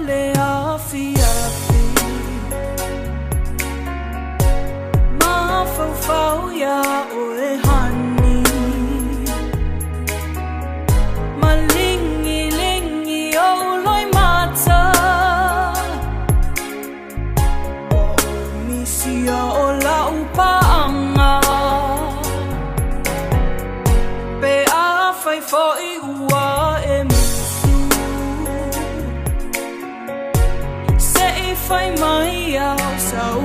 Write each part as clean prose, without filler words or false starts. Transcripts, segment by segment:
ele afiafi, mafau ya oe hani, malingi o loi mata, o misia o la upaanga, pe a fai foi ua e fai mai au sau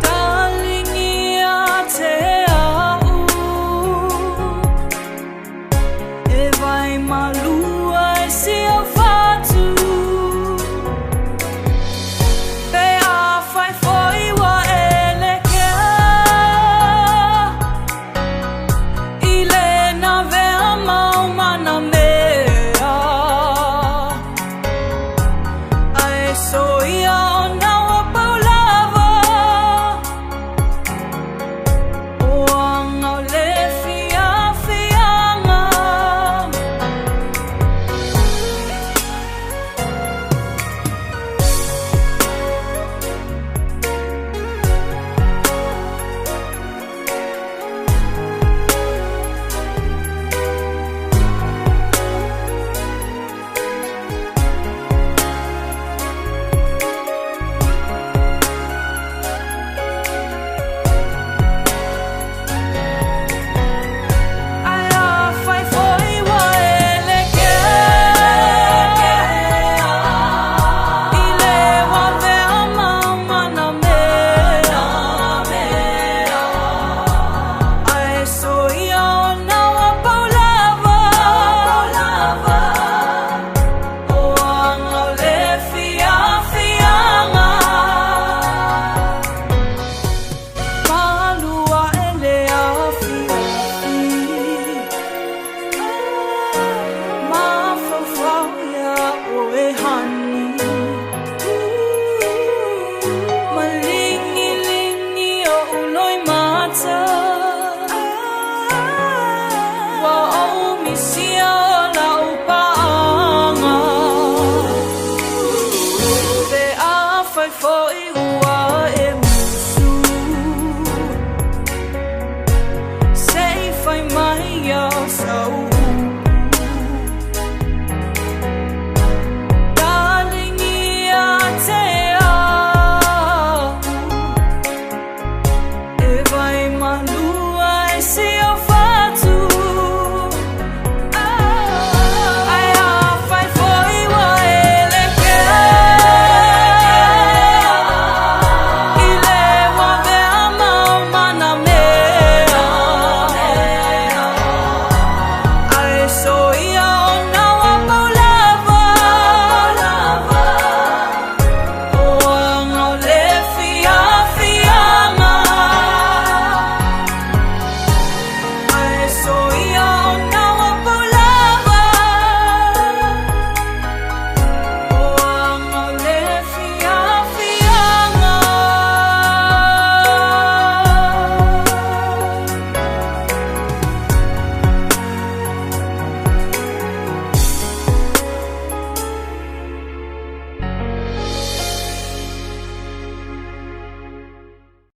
darling ia te au e vai malu ai si au fatu pe a fai foi wa ele ke ile na ve amau mana me so ia ona wa paulava o anga le fianga Sia